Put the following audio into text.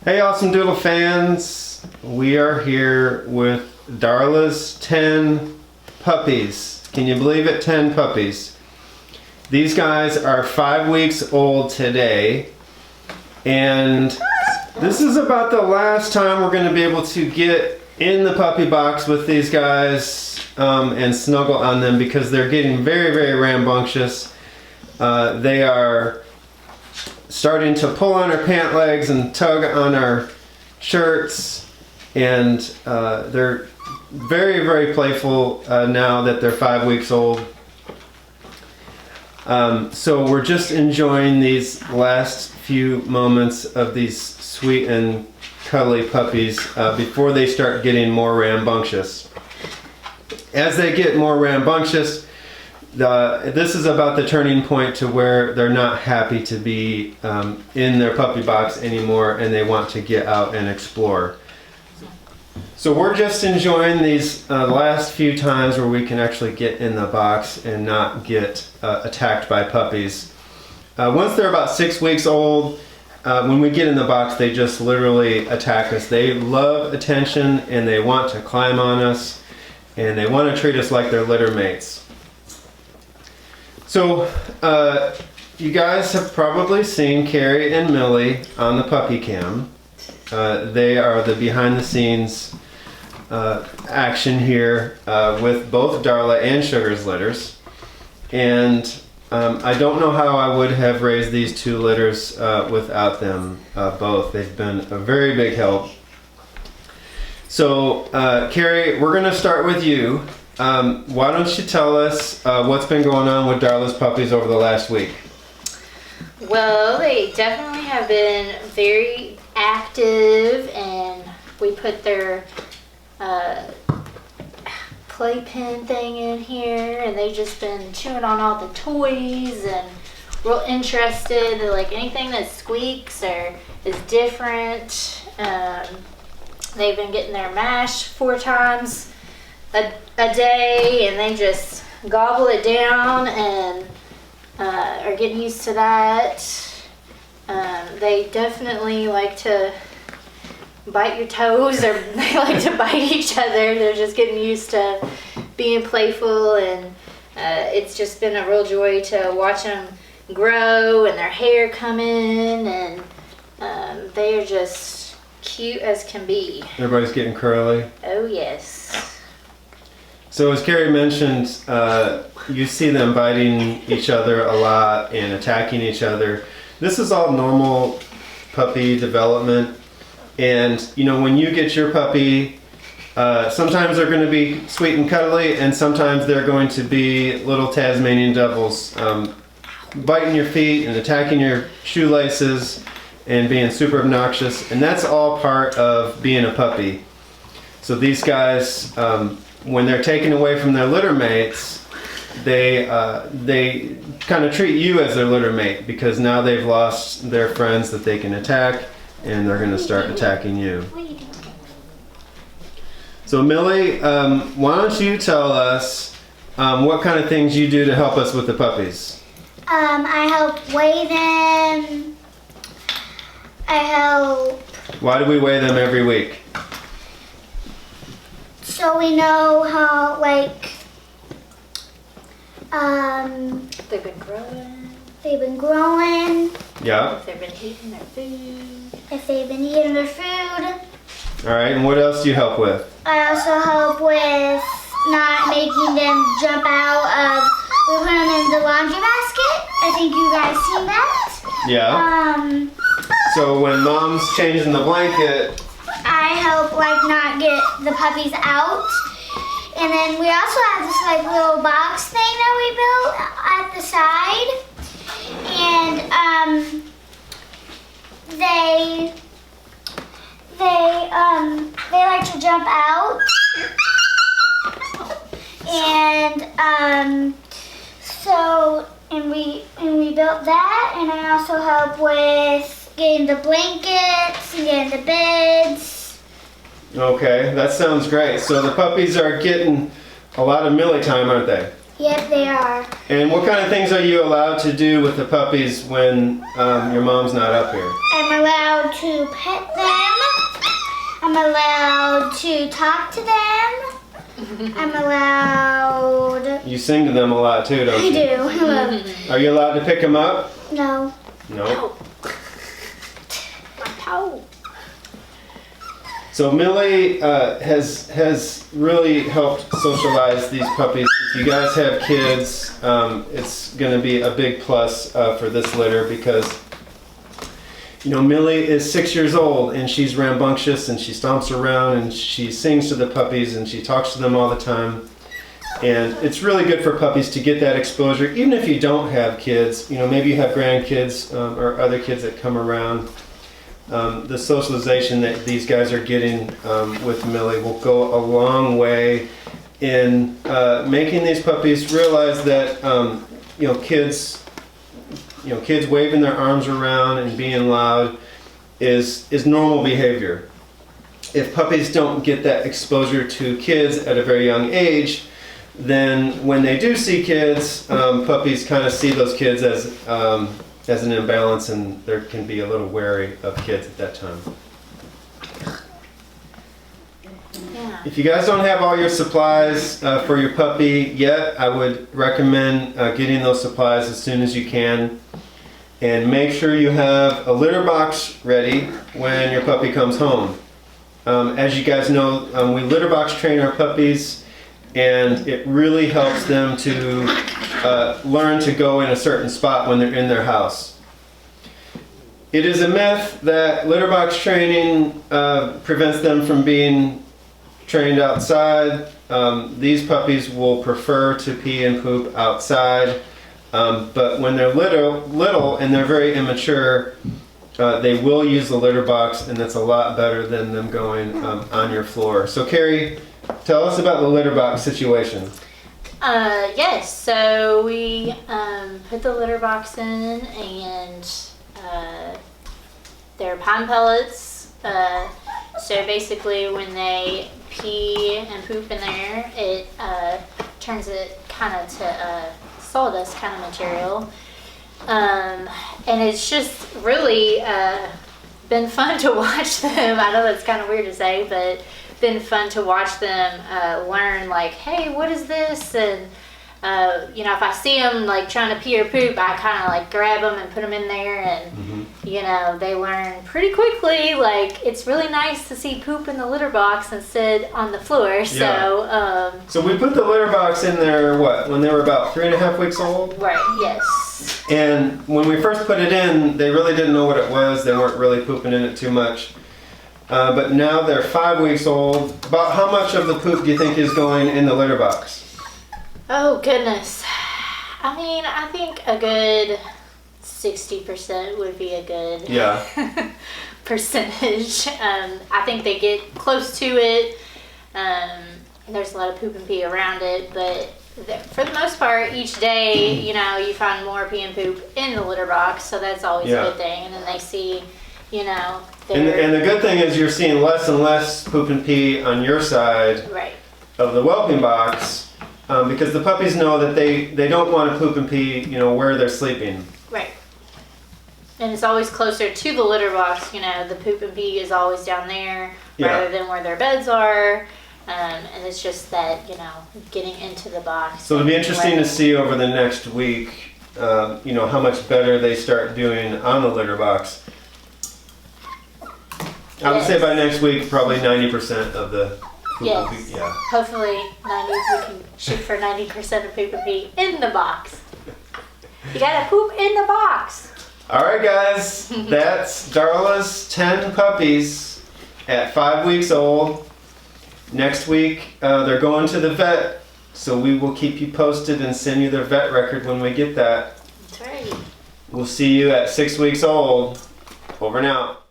Hey AussieDoodle fans, we are here with Darla's 10 puppies. Can you believe it? 10 puppies. These guys are 5 weeks old today, and this is about the last time we're going to be able to get in the puppy box with these guys and snuggle on them because they're getting very, very rambunctious. They are starting to pull on our pant legs and tug on our shirts, and they're very, very playful now that they're 5 weeks old. So we're just enjoying these last few moments of these sweet and cuddly puppies before they start getting more rambunctious. As they get more rambunctious, this is about the turning point to where they're not happy to be in their puppy box anymore, and they want to get out and explore. So we're just enjoying these last few times where we can actually get in the box and not get attacked by puppies. Once they're about 6 weeks old, when we get in the box, they just literally attack us. They love attention and they want to climb on us, and they want to treat us like their litter mates. So you guys have probably seen Carrie and Millie on the puppy cam. They are the behind the scenes action here with both Darla and Sugar's litters. And I don't know how I would have raised these two litters without them both. They've been a very big help. So Carrie, we're gonna start with you. Why don't you tell us what's been going on with Darla's puppies over the last week? Well, they definitely have been very active, and we put their playpen thing in here, and they've just been chewing on all the toys and real interested. They're like anything that squeaks or is different. They've been getting their mash 4 times a day, and they just gobble it down and are getting used to that. They definitely like to bite your toes, or they like to bite each other. They're just getting used to being playful, and it's just been a real joy to watch them grow and their hair come in, and they are just cute as can be. Everybody's getting curly. Oh yes. So as Carrie mentioned, you see them biting each other a lot and attacking each other. This is all normal puppy development. And you know, when you get your puppy, sometimes they're going to be sweet and cuddly, and sometimes they're going to be little Tasmanian devils, biting your feet and attacking your shoelaces and being super obnoxious. And that's all part of being a puppy. So these guys, when they're taken away from their litter mates, they kind of treat you as their litter mate, because now they've lost their friends that they can attack, and they're going to start attacking you. So Millie, why don't you tell us what kind of things you do to help us with the puppies? I help weigh them. I help. Why do we weigh them every week? So we know how, like, They've been growing. they've been growing, Yeah. If they've been eating their food. if they've been eating their food. All right, and what else do you help with? I also help with not making them jump out of, we put them in the laundry basket. I think you guys seen that. Yeah. So when mom's changing the blanket, I help like not get the puppies out. And then we also have this like little box thing that we built at the side. And they like to jump out. And we built that, and I also help with getting the blankets and getting the beds. okay, that sounds great. So the puppies are getting a lot of Millie time, aren't they? Yep, they are. And what kind of things are you allowed to do with the puppies when your mom's not up here? I'm allowed to pet them. I'm allowed to talk to them. I'm allowed... You sing to them a lot too, don't I you? do. I love... Are you allowed to pick them up? No. No. My toe. So Millie has really helped socialize these puppies. If you guys have kids, it's going to be a big plus for this litter because, you know, Millie is 6 years old and she's rambunctious and she stomps around and she sings to the puppies and she talks to them all the time. And it's really good for puppies to get that exposure, even if you don't have kids. You know, maybe you have grandkids or other kids that come around. The socialization that these guys are getting with Millie will go a long way in making these puppies realize that kids waving their arms around and being loud is normal behavior. If puppies don't get that exposure to kids at a very young age, then when they do see kids, puppies kind of see those kids as an imbalance, and there can be a little wary of kids at that time. Yeah. If you guys don't have all your supplies for your puppy yet, I would recommend getting those supplies as soon as you can. And make sure you have a litter box ready when your puppy comes home. As you guys know, we litter box train our puppies, and it really helps them to learn to go in a certain spot when they're in their house. It is a myth that litter box training prevents them from being trained outside. These puppies will prefer to pee and poop outside, but when they're little and they're very immature, they will use the litter box, and that's a lot better than them going on your floor. So Carrie, tell us about the litter box situation. Yes, so we put the litter box in, and they're pine pellets. So basically when they pee and poop in there, it turns it kind of to sawdust kind of material. And it's just really been fun to watch them. I know that's kind of weird to say, but been fun to watch them learn, like, hey, what is this? And if I see them like trying to pee or poop, I kind of like grab them and put them in there, and they learn pretty quickly. Like, it's really nice to see poop in the litter box instead on the floor. So so we put the litter box in there when they were about 3.5 weeks old? Right, yes. And when we first put it in, they really didn't know what it was. They weren't really pooping in it too much. But now they're 5 weeks old. About how much of the poop do you think is going in the litter box? Oh, goodness. I mean, I think a good 60% would be a good percentage. I think they get close to it. There's a lot of poop and pee around it, but for the most part, each day, you find more pee and poop in the litter box, so that's always a good thing. And then they see, and the good thing is you're seeing less and less poop and pee on your side of the whelping box, because the puppies know that they don't want to poop and pee, where they're sleeping. Right. And it's always closer to the litter box. The poop and pee is always down there rather than where their beds are. And it's just that, getting into the box. So it'll be interesting to see over the next week, how much better they start doing on the litter box. I would say by next week, probably 90% of the poop and pee. Yeah. Hopefully, we can shoot for 90% of poop and pee in the box. You gotta poop in the box. All right, guys. That's Darla's 10 puppies at 5 weeks old. Next week, they're going to the vet, so we will keep you posted and send you their vet record when we get that. That's right. We'll see you at 6 weeks old. Over and out.